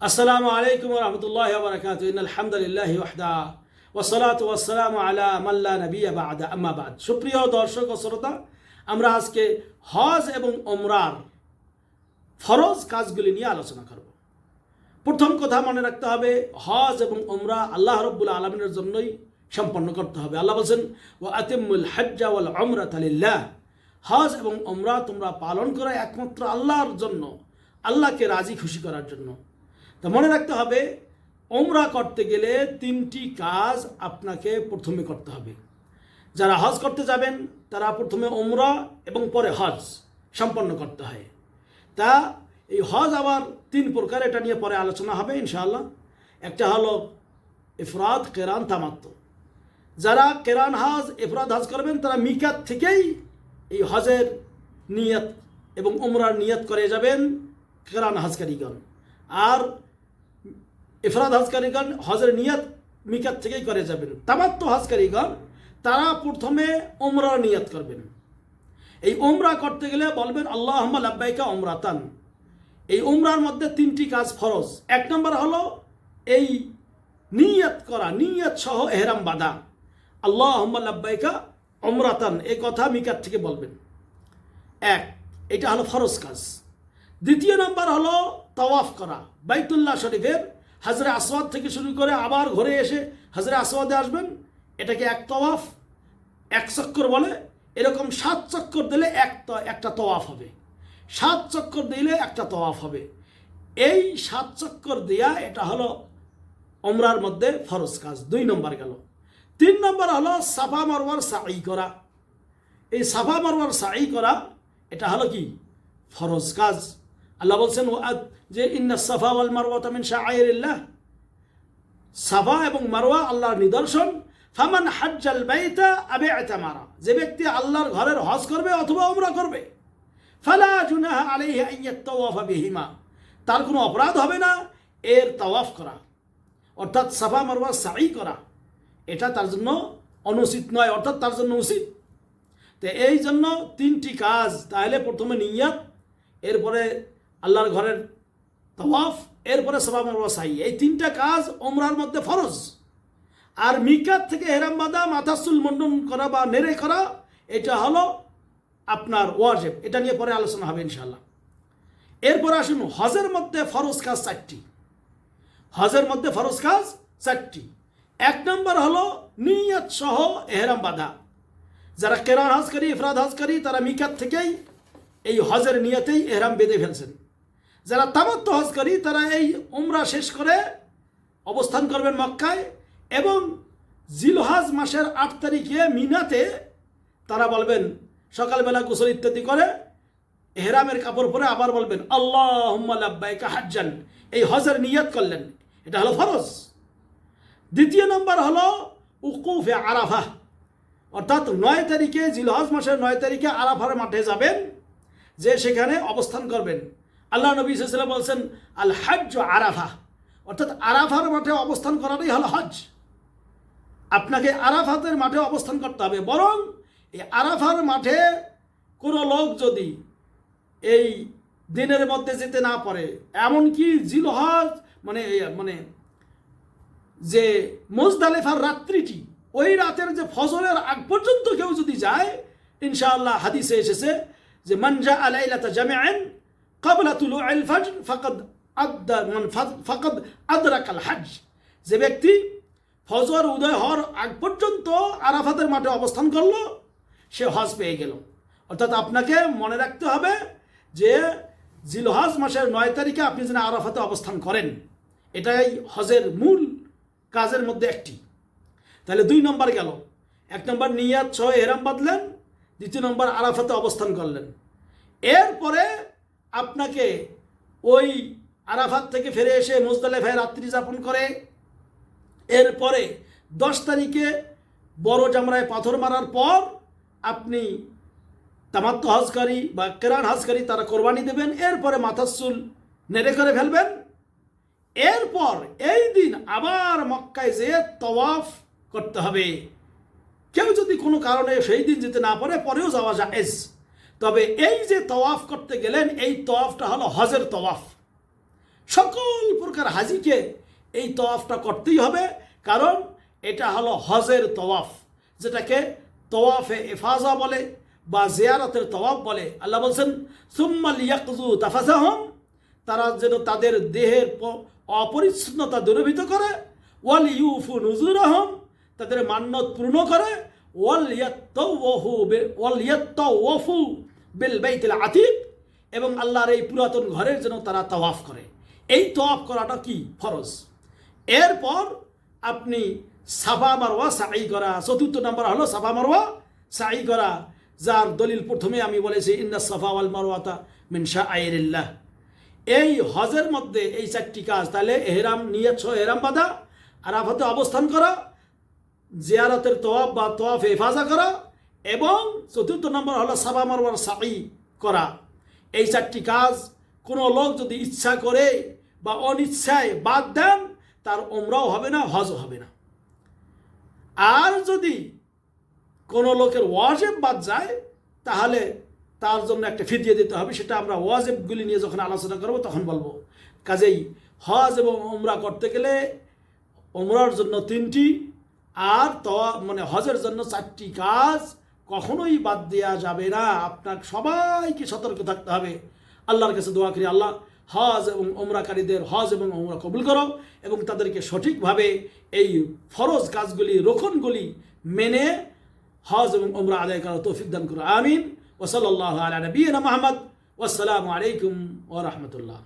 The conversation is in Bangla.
আসসালামু আলাইকুম ওয়া রাহমাতুল্লাহি ওয়া বারাকাতুহু ইন্নাল হামদুলিল্লাহি ওয়াহদা ওয়াসসালাতু ওয়াসসালামু আলা মান লা নাবিয়্যা বা'দা আম্মা বা'দ। সুপ্রিয় দর্শক ও শ্রোতা, আমরা আজকে হজ এবং ওমরার ফরজ কাজগুলি নিয়ে আলোচনা করব। প্রথম কথা মনে রাখতে হবে, হজ এবং ওমরা আল্লাহ রাব্বুল আলামিনের জন্যই সম্পন্ন করতে হবে। আল্লাহ বলেন, ওয়া আতিম্মুল হজ্জা ওয়াল উমরাতা লিল্লাহ। হজ এবং ওমরা তোমরা পালন করো একমাত্র আল্লাহর জন্য, আল্লাহকে রাজি খুশি করার জন্য। তা মনে রাখতে হবে, ওমরা করতে গেলে তিনটি কাজ আপনাকে প্রথমে করতে হবে। যারা হজ করতে যাবেন তারা প্রথমে ওমরা এবং পরে হজ সম্পন্ন করতে হয়। তা এই হজ আবার তিন প্রকার, এটা নিয়ে পরে আলোচনা হবে ইনশাআল্লাহ। একটা হলো ইফরাদ, কেরান, তামাত্তু। যারা কেরান হজ, ইফরাদ হজ করবেন তারা মিকাত থেকেই এই হজের নিয়ত এবং ওমরার নিয়ত করে যাবেন কেরান হজকারীগণ। আর ইফরাদ হজকারীগণ হজের নিয়ত মিকাত থেকেই করে যাবেন। তামাত্তু হজকারীগণ তারা প্রথমে ওমরার নিয়ত করবেন। এই ওমরা করতে গেলে বলবেন আল্লাহুম্মা লাব্বাইকা ওমরাতান। এই ওমরার মধ্যে তিনটি কাজ ফরজ। এক নম্বর হলো এই নিয়ত করা, নিয়ত সহ এহরাম বাঁধা, আল্লাহুম্মা লাব্বাইকা ওমরাতান, এই কথা মিকাত থেকে বলবেন। এটা হলো ফরজ কাজ। দ্বিতীয় নম্বর হলো তাওয়াফ করা, বাইতুল্লাহ শরীফের হাজরে আসওয়াদ থেকে শুরু করে আবার ঘুরে এসে হাজরে আসওয়াদে আসবেন। এটাকে এক তাওয়াফ, এক চক্কর বলে। এরকম 7 চক্কর দিলে একটা তাওয়াফ হবে, 7 চক্কর দিলে একটা তাওয়াফ হবে। এই 7 চক্কর দেয়া এটা হলো ওমরার মধ্যে ফরজ কাজ। 2 নম্বর গেল। 3 নম্বর হলো সাফা মারওয়ার সাই করা। এই সাফা মারওয়ার সাই করা এটা হলো কি ফরজ কাজ। আল্লাহ বলছেন যে ইন্না সাফা ওয়াল মারওয়াতা মিন শাআইরিল্লাহ। সাফা এবং মারওয়া আল্লাহর নিদর্শন। ফামান হাজ্জাল বাইতা আও ইতামারা, যে ব্যক্তি আল্লাহর ঘরের হজ করবে অথবা ওমরা করবে, ফালা জুনাহা আলাইহি আন ইয়াতাওয়াফা বিহিমা, তার কোনো অপরাধ হবে না এর তাওয়াফ করা, অর্থাৎ সাফা মারওয়া সাই করা। এটা তার জন্য অনুচিত নয়, অর্থাৎ তার জন্য উচিত। তো এই জন্য তিনটি কাজ, তাহলে প্রথমে নিয়ত, এরপরে আল্লাহর ঘরের তাওয়াফ, এরপরে সাফা মারওয়া সাই, এই তিনটা কাজ ওমরার মধ্যে ফরজ। আর মিকাত থেকে এহরাম বাঁধা, মাথাসুল মুন্ডন করা বা নেড়ে করা, এটা হলো আপনার ওয়াজিব। এটা নিয়ে পরে আলোচনা হবে ইনশাআল্লাহ। এরপরে আসুন, হজের মধ্যে ফরজ কাজ 4টি। হজের মধ্যে ফরজ কাজ 4টি। 1 নম্বর হলো নিয়ত সহ এহরাম বাঁধা। যারা কেরান হজকারী, ইফরাদ হজকারী, তারা মিকাত থেকেই এই হজের নিয়তেই এহরাম বেঁধে ফেলছেন। যারা তামাত্তু হজকারী তারা এই উমরা শেষ করে অবস্থান করবেন মক্কায়, এবং জিলহজ মাসের 8 তারিখে মিনাতে তারা বলবেন, সকালবেলা গোসল ইত্যাদি করে এহরামের কাপড় পরে আবার বলবেন আল্লাহুম্মা লাব্বাইকা হাজ্জান, এই হজের নিয়ত করলেন। এটা হলো ফরজ। দ্বিতীয় নম্বর হলো উকুফে আরাফা, অর্থাৎ 9 তারিখে, জিলহজ মাসের 9 তারিখে আরাফার মাঠে যাবেন, যে সেখানে অবস্থান করবেন। আল্লাহ নবী সাল্লাল্লাহু আলাইহি ওয়াসাল্লাম বলছেন আল হজ্জ আরাফা, অর্থাৎ আরাফার মাঠে অবস্থান করাটাই হলো হজ। আপনাকে আরাফাতের মাঠে অবস্থান করতে হবে। বরং এই আরাফার মাঠে কোনো লোক যদি এই দিনের মধ্যে যেতে না পারে, এমনকি জিলহজ মানে যে মুজদালিফার রাত্রিটি, ওই রাতের যে ফজরের আগ পর্যন্ত কেউ যদি যায়, ইনশাআল্লাহ হাদিসে এসেছে যে মান জাআ লাইলাতা জামিআন ক্বাবলা তুলুইল ফজর ফাকাদ আদরাকাল হজ, যে ব্যক্তি ফজর উদয় হওয়ার আগ পর্যন্ত আরাফাতের মাঠে অবস্থান করলো, সে হজ পেয়ে গেল। অর্থাৎ আপনাকে মনে রাখতে হবে যে জিলহজ মাসের 9 তারিখে আপনি যেন আরাফাতে অবস্থান করেন, এটাই হজের মূল কাজের মধ্যে একটি। তাহলে 2 নম্বর গেল। 1 নম্বর নিয়াত সহ এহরাম বাঁধলেন, 2 নম্বর আরাফাতে অবস্থান করলেন। এরপরে আপনাকে ওই আরাফাত থেকে ফিরে এসে মুজদালিফায় রাত্রি যাপন করে, এরপরে 10 তারিখে বড় জামরায় পাথর মারার পর আপনি তামাত্তু হজকারী বা কেরান হজকারী তারা কোরবানি দেবেন। এরপরে মাথার চুল নেড়ে করে ফেলবেন। এরপর এই দিন আবার মক্কায় যেয়ে তাওয়াফ করতে হবে। কেউ যদি কোনো কারণে সেই দিন যেতে না পারে, পরেও যাওয়া জায়েজ। তবে এই যে তাওয়াফ করতে গেলেন, এই তাওয়াফটা হলো হজের তাওয়াফ। সকল প্রকার হাজিকে এই তওয়াফটা করতেই হবে, কারণ এটা হলো হজের তওয়াফ, যেটাকে তওয়াফে ইফাজা বলে বা জিয়ারতের তওয়াফ বলে। আল্লাহ বলছেন সুম্মা লিয়াকযু তাফাসাহুম, তারা যেন তাদের দেহের অপরিচ্ছন্নতা দূরীভূত করে, ওয়াল ইউফু নুজুরাহুম, তাদের মান্যত পূর্ণ করে, ওয়াল ইয়াত্তাওয়াফু বিল বাইতিল আতিক, এবং আল্লাহর এই পুরাতন ঘরের জন্য তারা তাওয়াফ করে। এই তাওয়াফ করাটা কি ফরজ। এরপর আপনি সাফা মারওয়া সাই করা, চতুর্থ নম্বর হলো সাফা মারওয়া সাই করা, যার দলিল প্রথমে আমি বলেছি ইন্না সাফা ওয়াল মারওয়াতা মিন শাআইরিল্লাহ। এই হজের মধ্যে এই চারটি কাজ, তাহলে এহরাম নিয়ত সহ এহরাম বাঁধা, আরাফাতে অবস্থান করা, জিয়ারতের তওয়াফ বা তওয়াফে ইফাজা করা, এবং চতুর্থ নম্বর হলো সাফা মারওয়ার সাই করা। এই চারটি কাজ কোনো লোক যদি ইচ্ছা করে বা অনিচ্ছায় বাদ দেন, তার ওমরাও হবে না, হজও হবে না। আর যদি কোনো লোকের ওয়াজিব বাদ যায়, তাহলে তার জন্য একটা ফিদিয়া দিতে হবে, সেটা আমরা ওয়াজিবগুলি নিয়ে যখন আলোচনা করব তখন বলবো। কাজেই হজ এবং ওমরা করতে গেলে ওমরার জন্য 3টি আর হজের জন্য 4টি কাজ কখনোই বাদ দেওয়া যাবে না। আপনার সবাইকে সতর্ক থাকতে হবে। আল্লাহর কাছে দোয়া করি, আল্লাহ হজ এবং ওমরাকারীদের হজ এবং ওমরা কবুল করো, এবং তাদেরকে সঠিকভাবে এই ফরজ কাজগুলি, রোকনগুলি মেনে হজ এবং ওমরা আদায় করার তৌফিক দান করো। আমিন। ওয়া সাল্লাল্লাহু আলা নবিয়িনা মুহাম্মদ। ওয়াসসালামু আলাইকুম ওয়া রাহমাতুল্লাহ।